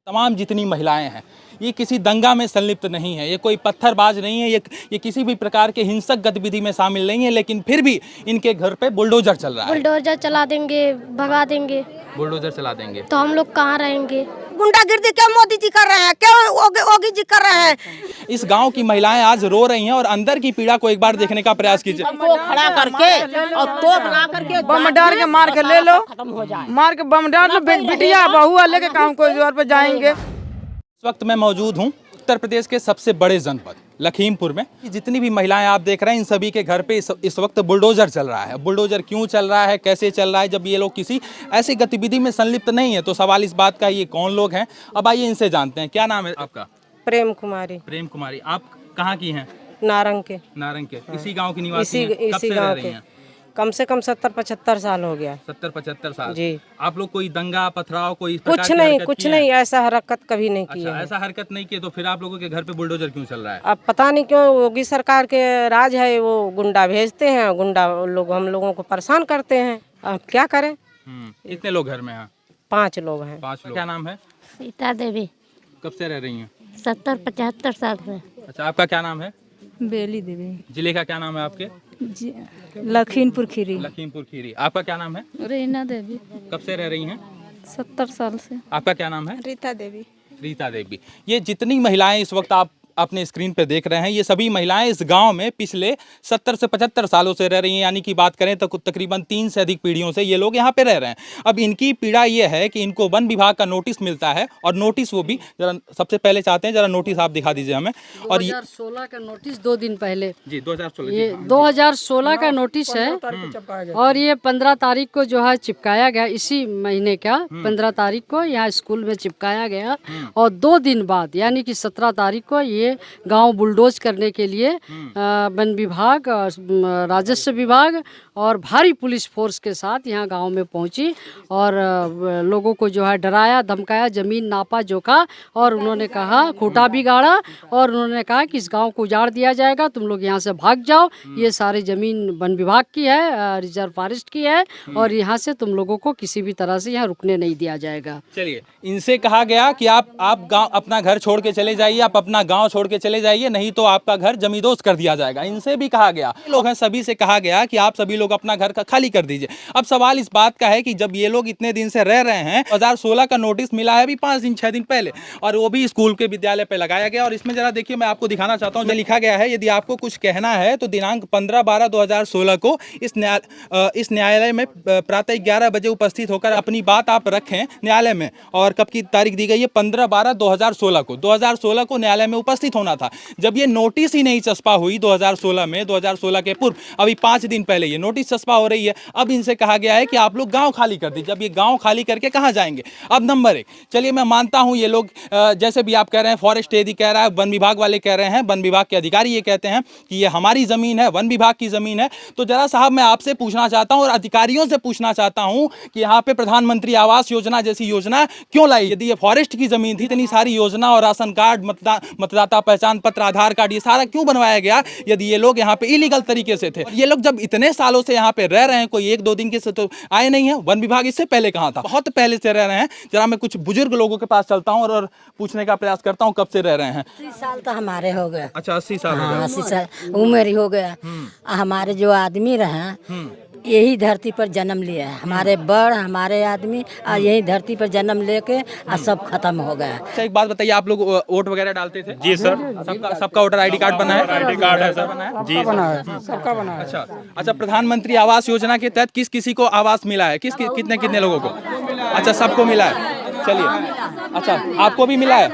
तमाम जितनी महिलाएं हैं ये किसी दंगा में संलिप्त नहीं है, ये कोई पत्थरबाज नहीं है, ये किसी भी प्रकार के हिंसक गतिविधि में शामिल नहीं है, लेकिन फिर भी इनके घर पे बुलडोजर चल रहा है। बुलडोजर चला देंगे, भगा देंगे, बुलडोजर चला देंगे तो हम लोग कहाँ रहेंगे? गुंडागिर्दी क्यों मोदी जी कर रहे हैं, क्यों योगी जी कर रहे हैं? इस गांव की महिलाएं आज रो रही हैं और अंदर की पीड़ा को एक बार देखने का प्रयास कीजिए। हमको खड़ा करके और तोप ला करके बम डाल के मार के ले लो, मार के बम डाल लो, बिटिया बहुआ लेके काम कोई जोर पे जाएंगे। इस वक्त मैं मौजूद हूं उत्तर प्रदेश के सबसे बड़े जनपद लखीमपुर में। जितनी भी महिलाएं आप देख रहे हैं इन सभी के घर पे इस वक्त बुलडोजर चल रहा है। बुलडोजर क्यों चल रहा है, कैसे चल रहा है, जब ये लोग किसी ऐसी गतिविधि में संलिप्त नहीं है तो सवाल इस बात का ये कौन लोग हैं। अब आइए इनसे जानते हैं। क्या नाम है आपका? प्रेम कुमारी। प्रेम कुमारी। आप कहाँ की हैं? नारंग के। नारंग के। इसी गाँव की निवासी हैं? कब से रह रही हैं? कम से कम 70-75 साल हो गया। 70-75 साल जी। आप लोग कोई दंगा पथराव कोई कुछ नहीं ऐसा हरकत कभी नहीं की है। ऐसा हरकत नहीं की तो फिर आप लोगों के घर पे बुलडोजर क्यों चल रहा है? अब पता नहीं क्यों योगी सरकार के राज है, वो गुंडा भेजते हैं, गुंडा लोग हम लोगों को परेशान करते हैं। अब क्या करें? कितने लोग घर में हैं? 5 लोग हैं। 5 लोग। क्या नाम है? सीता देवी। कब से रह रही हैं? 70-75 साल से। अच्छा, आपका क्या नाम है? बेली देवी। जिले का क्या नाम है आपके? लखीमपुर खीरी। लखीमपुर खीरी। आपका क्या नाम है? रीना देवी। कब से रह रही हैं? 70 साल से। आपका क्या नाम है? रीता देवी। रीता देवी। ये जितनी महिलाएं इस वक्त आप अपने स्क्रीन पे देख रहे हैं ये सभी महिलाएं इस गांव में पिछले 70 से 75 सालों से रह रही हैं, यानी कि बात करें तो तकरीबन 3 से अधिक पीढ़ियों से ये लोग यहाँ पे रह रहे हैं। अब इनकी पीड़ा ये है कि इनको वन विभाग का नोटिस मिलता है और नोटिस वो भी जरा सबसे पहले चाहते हैं जरा नोटिस आप दिखा दीजिए हमें। और 2016 का नोटिस 2 दिन पहले जी 2016 ये 2016 का नोटिस है और ये 15 तारीख को जो है चिपकाया गया, इसी महीने का 15 तारीख को यहाँ स्कूल में चिपकाया गया और 2 दिन बाद यानी कि 17 तारीख को ये गांव बुलडोज करने के लिए वन विभाग, राजस्व विभाग और भारी पुलिस फोर्स के साथ यहाँ गांव में पहुंची और लोगों को जो है डराया धमकाया, जमीन नापा जोखा और उन्होंने कहा, खूंटा भी गाड़ा और उन्होंने कहा कि इस गांव को उजाड़ दिया जाएगा, तुम लोग यहाँ से भाग जाओ, ये सारी ज़मीन वन विभाग की है, रिजर्व फॉरेस्ट की है और यहाँ से तुम लोगों को किसी भी तरह से यहाँ रुकने नहीं दिया जाएगा। चलिए, इनसे कहा गया कि आप गांव अपना घर छोड़ के चले जाइए, आप अपना गांव छोड़ के चले जाइए, नहीं तो आपका घर जमींदोज कर दिया जाएगा। इनसे भी कहा गया, लोग हैं सभी से कहा गया कि आप सभी लोग अपना घर का खाली कर दीजिए। अब सवाल इस बात का है कि जब ये लोग इतने दिन से रह रहे हैं, 2016 का नोटिस मिला है अभी 5 दिन 6 दिन पहले और वो भी स्कूल के विद्यालय पे लगाया गया और इसमें जरा देखिए मैं आपको दिखाना चाहता हूँ, लिखा गया है यदि आपको कुछ कहना है तो दिनांक 15/12/2016 को इस न्यायालय में प्रातः 11 बजे उपस्थित होकर अपनी बात आप रखें न्यायालय में। और कब की तारीख दी गई है? 15/12/2016 को। 2016 को न्यायालय में उपस्थित होना था। जब ये नोटिस ही नहीं चस्पा हुई 2016 में, 2016 के पूर्व अभी 5 दिन पहले ये नोटिस चस्पा हो रही है। अब इनसे कहा गया है कि आप लोग गांव खाली कर दीजिए। जब ये गांव खाली करके कहां जाएंगे? अब नंबर 1, चलिए मैं मानता हूं ये लोग जैसे भी आप कह रहे हैं, फॉरेस्ट एडी कह रहा है, वन विभाग वाले कह रहे हैं, वन विभाग के अधिकारी ये कहते हैं कि ये हमारी जमीन है, वन विभाग की जमीन है। तो जरा साहब मैं आपसे पूछना चाहता हूं और अधिकारियों से पूछना चाहता हूं कि यहाँ पे प्रधानमंत्री आवास योजना जैसी योजना क्यों लाई? यदि ये फॉरेस्ट की जमीन थी, इतनी सारी योजना और राशन कार्ड, मतदाता पहचान पत्र, आधार कार्ड, ये सारा क्यों बनवाया गया यदि ये लोग यहाँ पे इलीगल तरीके से थे? ये लोग जब इतने सालों से यहाँ पे रह रहे हैं, कोई 1-2 दिन के से तो आए नहीं है। वन विभाग इससे पहले कहाँ था? बहुत पहले से रह रहे हैं। जरा मैं कुछ बुजुर्ग लोगों के पास चलता हूँ और पूछने का प्रयास करता हूँ कब से रह रहे हैं। 80 साल तो हमारे हो गए। अच्छा, 80 साल हो गए। 80 साल उम्र ही हो गया। हमारे जो आदमी रहे यही धरती पर जन्म लिया है, हमारे बड़ हमारे आदमी यही धरती पर जन्म लेके सब खत्म हो गया। अच्छा, एक बात बताइए, आप लोग वोट वगैरह डालते थे? जी सर। सबका वोटर ID कार्ड बना है? ID कार्ड है सर। बना है? जी बना है, सबका बना है। अच्छा, प्रधानमंत्री आवास योजना के तहत किस किसी को आवास मिला है? कितने लोगों को? अच्छा, सबको मिला है। चलिए, अच्छा आपको भी मिला है?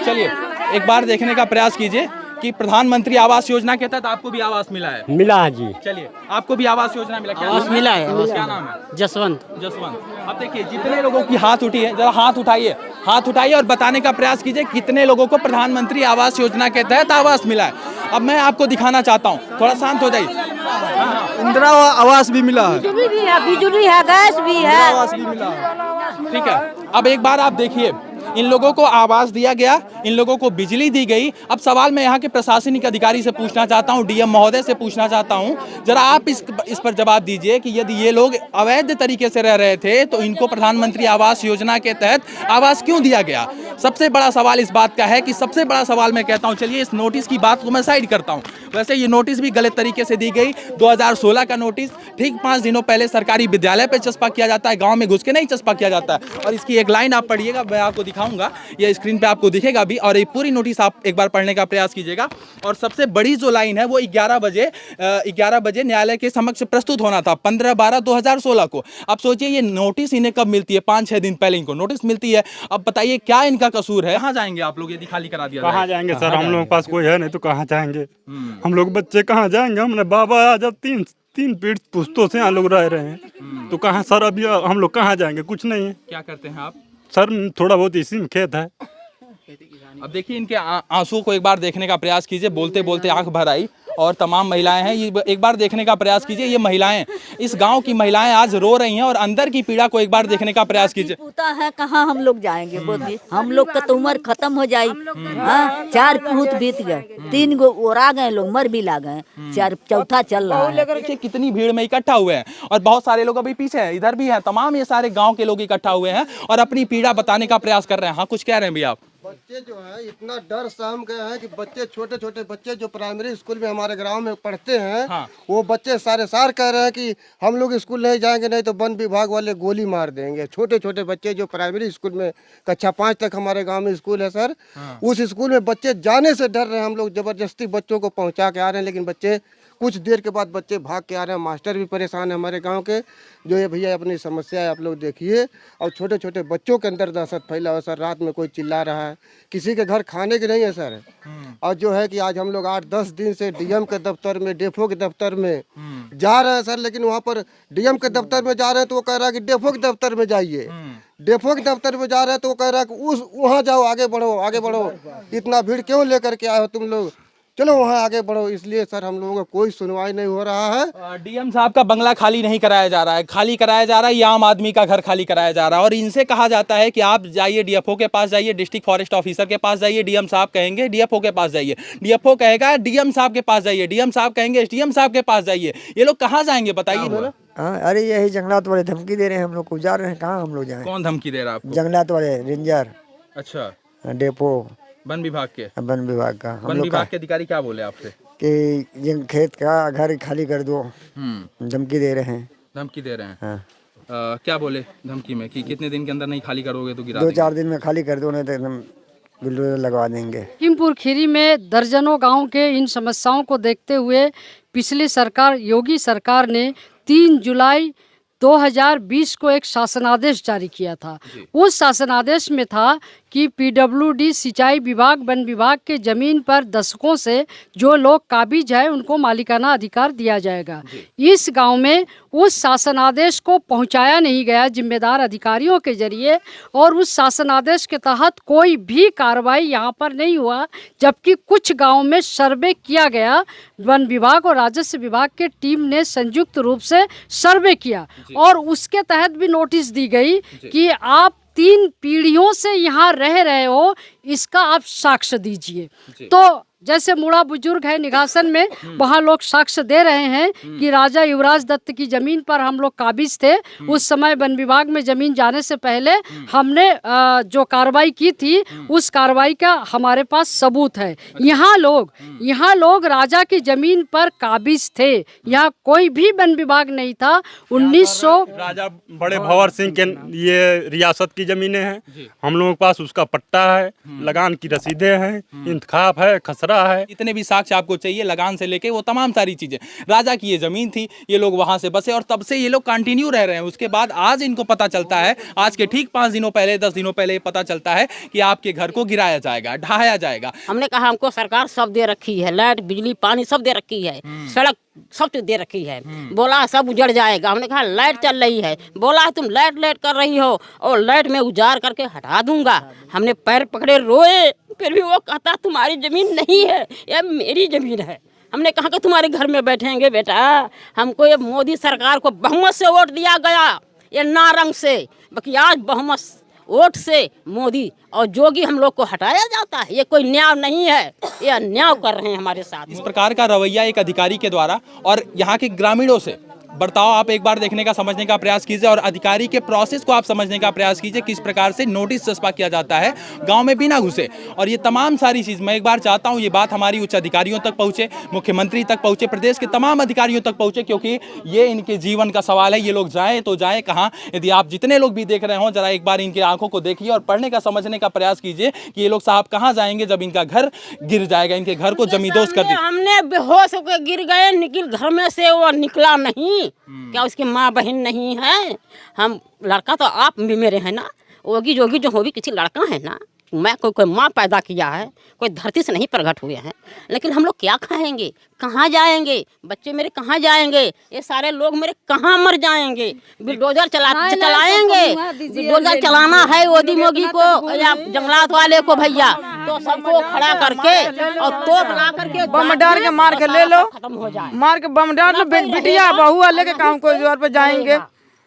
चलिए एक बार देखने का प्रयास कीजिए कि प्रधानमंत्री आवास योजना के तहत आपको भी आवास मिला है? मिला है जी। चलिए, आपको भी आवास योजना मिला? क्या आवास मिला है। क्या नाम है? जसवंत। अब देखिए जितने लोगों की हाथ उठी है, जरा हाथ उठाइए और बताने का प्रयास कीजिए कितने लोगों को प्रधानमंत्री आवास योजना के तहत आवास मिला है। अब मैं आपको दिखाना चाहता हूँ, थोड़ा शांत हो जाइए। इंदिरा आवास भी मिला है, बिजली है, गैस भी है, आवास भी मिला है। ठीक है, अब एक बार आप देखिए इन लोगों को आवास दिया गया, इन लोगों को बिजली दी गई। अब सवाल मैं यहाँ के प्रशासनिक अधिकारी से पूछना चाहता हूँ, डीएम महोदय से पूछना चाहता हूँ, जरा आप इस पर जवाब दीजिए कि यदि ये लोग अवैध तरीके से रह रहे थे तो इनको प्रधानमंत्री आवास योजना के तहत आवास क्यों दिया गया। सबसे बड़ा सवाल इस बात का है कि सबसे बड़ा सवाल मैं कहता हूं, चलिए इस नोटिस की बात को मैं साइड करता हूं। वैसे ये नोटिस भी गलत तरीके से दी गई। 2016 का नोटिस, ठीक 5 दिनों पहले सरकारी विद्यालय पे चस्पा किया जाता है, गांव में घुस के नहीं चस्पा किया जाता है। और इसकी एक लाइन आप पढ़िएगा, मैं आपको दिखाऊंगा, ये स्क्रीन पे आपको दिखेगा भी, और ये पूरी नोटिस आप एक बार पढ़ने का प्रयास कीजिएगा। और सबसे बड़ी जो लाइन है वो 11 बजे न्यायालय के समक्ष प्रस्तुत होना था 15/12/2016 को। आप सोचिए ये नोटिस इन्हें कब मिलती है, 5-6 दिन पहले इनको नोटिस मिलती है। अब बताइए क्या इनका कसूर है। कहाँ जाएंगे आप लोग यदि खाली करा दिया? कहाँ जाएंगे सर, हम लोगों के पास कोई है नहीं तो कहाँ जाएंगे। हम लोग बच्चे कहाँ जाएंगे, हमने बाबा जब तीन पीढ़ी पुश्तों से यहाँ लोग रह रहे हैं तो कहाँ सर, अभी हम लोग कहाँ जाएंगे, कुछ नहीं है। क्या करते हैं आप? सर थोड़ा बहुत इसी में खेत है। अब देखिए इनके आंसू को एक बार देखने का प्रयास कीजिए, बोलते बोलते आंख भर आई। और तमाम महिलाएं हैं, ये एक बार देखने का प्रयास कीजिए। ये महिलाएं, इस गांव की महिलाएं आज रो रही हैं और अंदर की पीड़ा को एक बार देखने का प्रयास कीजिए। पूता है कहाँ हम लोग जाएंगे, बोलिए। हम लोग का तो उम्र खत्म हो जाए। हाँ, 4 पूत बीत गए, 3 गो ओरा गए, लोग मर भी ला गए, 4 चौथा चल रहा है। देखिए कितनी भीड़ में इकट्ठा हुए हैं और बहुत सारे लोग अभी पीछे हैं, इधर भी हैं। तमाम ये सारे गाँव के लोग इकट्ठा हुए हैं और अपनी पीड़ा बताने का प्रयास कर रहे हैं। हाँ, कुछ कह रहे हैं भैया आप? बच्चे जो है इतना डर सहम गए हैं कि बच्चे, छोटे छोटे बच्चे जो प्राइमरी स्कूल में हमारे गांव में पढ़ते हैं, हाँ। वो बच्चे सारे कह रहे हैं कि हम लोग स्कूल नहीं जाएंगे, नहीं तो वन विभाग वाले गोली मार देंगे। छोटे छोटे बच्चे जो प्राइमरी स्कूल में कक्षा 5 तक हमारे गांव में स्कूल है सर, उस स्कूल में बच्चे जाने से डर रहे हैं। हम लोग जबरदस्ती बच्चों को पहुँचा के आ रहे हैं, लेकिन बच्चे कुछ देर के बाद बच्चे भाग के आ रहे हैं। मास्टर भी परेशान है हमारे गांव के, जो ये भैया अपनी समस्या है आप लोग देखिए। और छोटे छोटे बच्चों के अंदर दहशत फैला हुआ सर, रात में कोई चिल्ला रहा है, किसी के घर खाने के नहीं है सर। और जो है कि आज हम लोग 8-10 दिन से डीएम के दफ्तर में, डेफो के दफ्तर में जा रहे हैं सर, लेकिन वहाँ पर डीएम के दफ्तर में जा रहे हैं तो वो कह रहा है कि डेफो के दफ्तर में जाइए। डेफो के दफ्तर में जा रहे हैं तो वो कह रहा है कि वहाँ जाओ, आगे बढ़ो, इतना भीड़ क्यों लेकर के आए हो तुम लोग, चलो वहाँ आगे बढ़ो। इसलिए सर हम लोगों का कोई सुनवाई नहीं हो रहा है। डीएम साहब का बंगला खाली नहीं कराया जा रहा है, खाली कराया जा रहा है ये आम आदमी का घर खाली कराया जा रहा है। और इनसे कहा जाता है कि आप जाइए डीएफओ के पास जाइए, डिस्ट्रिक्ट फॉरेस्ट ऑफिसर के पास जाइए। डीएम साहब कहेंगे डीएफओ के पास जाइए, डीएफओ कहेगा डीएम साहब के पास जाइए, डीएम साहब कहेंगे एसडीएम साहब के पास जाइए। ये लोग कहाँ जाएंगे बताइए? हाँ, अरे यही जंगलात वाले धमकी दे रहे हैं हम लोग को, जा रहे हैं कहाँ हम लोग जाएं। कौन धमकी दे रहा है आपको? जंगलात वाले रेंजर। अच्छा, डेपो वन विभाग के? वन विभाग का। वन विभाग के अधिकारी क्या बोले आपसे? कि जिन खेत का घर खाली कर दो, धमकी दे रहे हैं। धमकी दे रहे हैं? हाँ। क्या बोले धमकी में कि कितने दिन के अंदर नहीं खाली करोगे तो गिरा 2-4 दिन में खाली कर दो, नहीं तो एकदम बुलडोजर लगवा देंगे। लखीमपुर खीरी में दर्जनों गांव के इन समस्याओं को देखते हुए पिछली सरकार, योगी सरकार ने 3 जुलाई 2020 को एक शासनादेश जारी किया था। उस शासनादेश में था कि पीडब्ल्यूडी, सिंचाई विभाग, वन विभाग के जमीन पर दशकों से जो लोग काबिज है उनको मालिकाना अधिकार दिया जाएगा। इस गांव में उस शासनादेश को पहुंचाया नहीं गया जिम्मेदार अधिकारियों के जरिए, और उस शासनादेश के तहत कोई भी कार्रवाई यहाँ पर नहीं हुआ। जबकि कुछ गाँव में सर्वे किया गया, वन विभाग और राजस्व विभाग के टीम ने संयुक्त रूप से सर्वे किया और उसके तहत भी नोटिस दी गई कि आप 3 पीढ़ियों से यहाँ रह रहे हो, इसका आप साक्ष्य दीजिए। तो जैसे मुड़ा बुजुर्ग है निगासन में, वहाँ लोग साक्ष्य दे रहे हैं कि राजा युवराज दत्त की जमीन पर हम लोग काबिज थे। उस समय वन विभाग में जमीन जाने से पहले हमने जो कार्रवाई की थी उस कार्रवाई का हमारे पास सबूत है। यहाँ लोग राजा की जमीन पर काबिज थे, यहाँ कोई भी वन विभाग नहीं था। 1900 राजा बड़े भंवर सिंह के ये रियासत की जमीनें हैं, हम लोगों के पास उसका पट्टा है, लगान की रसीदें हैं, इंतखाब है, खसरा है। इतने भी साक्ष्य आपको चाहिए, लगान से लेके वो तमाम सारी चीजें। राजा की ये जमीन थी, ये लोग वहां से बसे और तब से ये लोग कंटिन्यू रह रहे हैं। उसके बाद आज इनको पता चलता है, आज के ठीक 5 दिनों पहले, 10 दिनों पहले पता चलता है कि आपके घर को गिराया जाएगा, ढहाया जाएगा। हमने कहा हमको सरकार सब दे रखी है, लाइट, बिजली, पानी सब दे रखी है, सड़क सब दे रखी है। बोला सब उजड़ जाएगा। हमने कहा लाइट चल रही है। बोला है तुम लाइट कर रही हो और लाइट में उजाड़ करके हटा दूंगा। हमने पैर पकड़े रोए, फिर भी वो कहता तुम्हारी जमीन नहीं है, यह मेरी जमीन है। हमने कहा कि तुम्हारे घर में बैठेंगे बेटा, हमको ये मोदी सरकार को बहुमत से वोट दिया गया, ये नारंग से, बाकी आज बहुमत वोट से मोदी और जोगी हम लोग को हटाया जाता है। ये कोई न्याय नहीं है, ये अन्याय कर रहे हैं हमारे साथ। इस प्रकार का रवैया एक अधिकारी के द्वारा और यहाँ के ग्रामीणों से बर्ताव आप एक बार देखने का समझने का प्रयास कीजिए और अधिकारी के प्रोसेस को आप समझने का प्रयास कीजिए, किस प्रकार से नोटिस चस्पा किया जाता है गांव में बिना घुसे। और ये तमाम सारी चीज़ मैं एक बार चाहता हूं ये बात हमारी उच्च अधिकारियों तक पहुंचे, मुख्यमंत्री तक पहुंचे, प्रदेश के तमाम अधिकारियों तक पहुंचे, क्योंकि ये इनके जीवन का सवाल है। ये लोग जाएँ तो जाएँ कहाँ। यदि आप जितने लोग भी देख रहे हो जरा एक बार इनके आंखों को देखिए और पढ़ने का समझने का प्रयास कीजिए कि ये लोग साहब कहाँ जाएंगे जब इनका घर गिर जाएगा, इनके घर को जमींदोज कर दिया। हमने बेहोश होकर गिर गए, निकल घर में से वो निकला नहीं। क्या उसकी माँ बहन नहीं है? हम लड़का तो आप भी मेरे हैं ना, ओगी जोगी जो हो भी किसी लड़का है ना। मैं कोई माँ पैदा किया है, कोई धरती से नहीं प्रकट हुए हैं। लेकिन हम लोग क्या खाएंगे, कहाँ जाएंगे, बच्चे मेरे कहाँ जाएंगे, ये सारे लोग मेरे कहाँ मर जाएंगे। बुलडोजर चलाएंगे, बुलडोजर चलाना है ओदी मोगी को या जंगलात वाले को भैया, तो सबको खड़ा करके और तोप ला करके बम डाल के मार के ले लो, खत्म हो जाए। मार के बम डाल लो, बिटिया बहुआ लेके काम कोई जोर पे जाएंगे।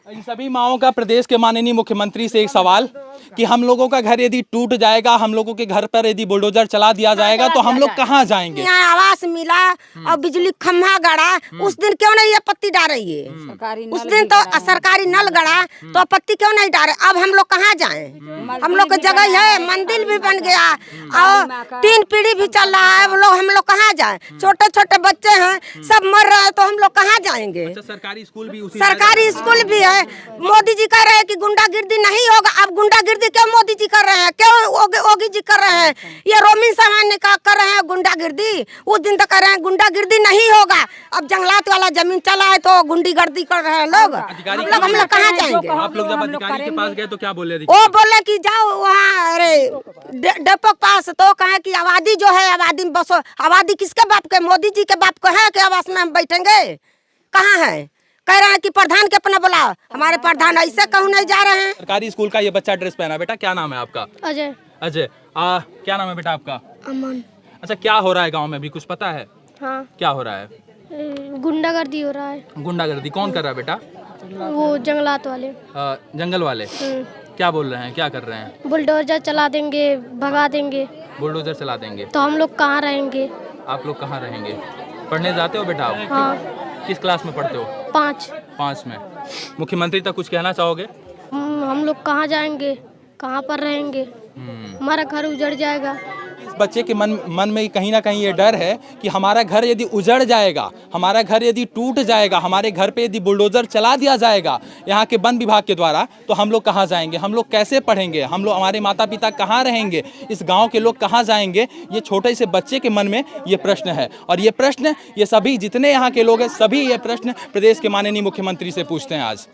इन सभी माओं का प्रदेश के माननीय मुख्यमंत्री से एक सवाल कि हम लोगों का घर यदि टूट जाएगा, हम लोगों के घर पर यदि बुलडोजर चला दिया जाएगा तो हम लोग कहाँ जाएंगे। यहाँ आवास मिला और बिजली खम्भा गड़ा, उस दिन क्यों नहीं आपत्ति डाल रही है? उस दिन तो सरकारी नल गड़ा तो आपत्ति क्यों नहीं डाले? अब हम लोग कहाँ जाएं? हम लोग की जगह है, मंदिर भी बन गया और 3 पीढ़ी भी चल रहा है। हम लोग कहाँ जाएं? छोटे छोटे बच्चे हैं, सब मर रहे हैं, तो हम लोग कहाँ जाएंगे? सरकारी स्कूल भी सरकारी स्कूल भी है। मोदी जी कह रहे हैं कि गुंडागिर्दी नहीं होगा। अब गुंडागिर्दी क्यों मोदी जी कर रहे हैं, क्यों ओगी जी कर रहे हैं? ये रोमिन सामान्य का कर रहे हैं गुंडागिर्दी। उस दिन तक कह रहे हैं गुंडागिर्दी नहीं होगा। अब जंगलात वाला जमीन चला है तो गुंडागिर्दी कर रहे हैं लोग। हम लोग कहाँ जाएंगे? आप लोग जब अधिकारी के पास गए तो क्या बोले? वो बोले कि जाओ वहाँ अरे डेपो पास, तो कहे कि आबादी जो है आबादी में बसो। आबादी किसके बाप के? मोदी जी के बाप को है कि आवास में हम बैठेंगे? कहाँ है? कह रहे हैं कि प्रधान के अपना बुलाओ। हमारे प्रधान ऐसे कहूँ नहीं जा रहे हैं। सरकारी स्कूल का ये बच्चा ड्रेस पहना। बेटा क्या नाम है आपका? अजय। अजय। क्या नाम है बेटा आपका? अमन। अच्छा, क्या हो रहा है गांव में अभी कुछ पता है? हाँ। क्या हो रहा है? गुंडागर्दी हो रहा है। गुंडागर्दी कौन कर रहा है बेटा? वो जंगलात वाले। जंगल वाले क्या बोल रहे हैं, क्या कर रहे हैं? बुलडोजर चला देंगे, भगा देंगे। बुलडोजर चला देंगे तो हम लोग कहाँ रहेंगे? आप लोग कहाँ रहेंगे? पढ़ने जाते हो बेटा आप? हाँ। किस क्लास में पढ़ते हो? 5 में। मुख्यमंत्री तक कुछ कहना चाहोगे? हम लोग कहाँ जाएंगे, कहाँ पर रहेंगे? हमारा घर उजड़ जाएगा। इस बच्चे के मन में कहीं ना कहीं ये डर है कि हमारा घर यदि उजड़ जाएगा, हमारा घर यदि टूट जाएगा, हमारे घर पे यदि बुलडोजर चला दिया जाएगा यहाँ के वन विभाग के द्वारा, तो हम लोग कहाँ जाएंगे, हम लोग कैसे पढ़ेंगे, हम लोग हमारे माता पिता कहाँ रहेंगे, इस गांव के लोग कहाँ जाएंगे। ये छोटे से बच्चे के मन में ये प्रश्न है और ये प्रश्न ये सभी जितने यहाँ के लोग हैं सभी ये प्रश्न प्रदेश के माननीय मुख्यमंत्री से पूछते हैं आज।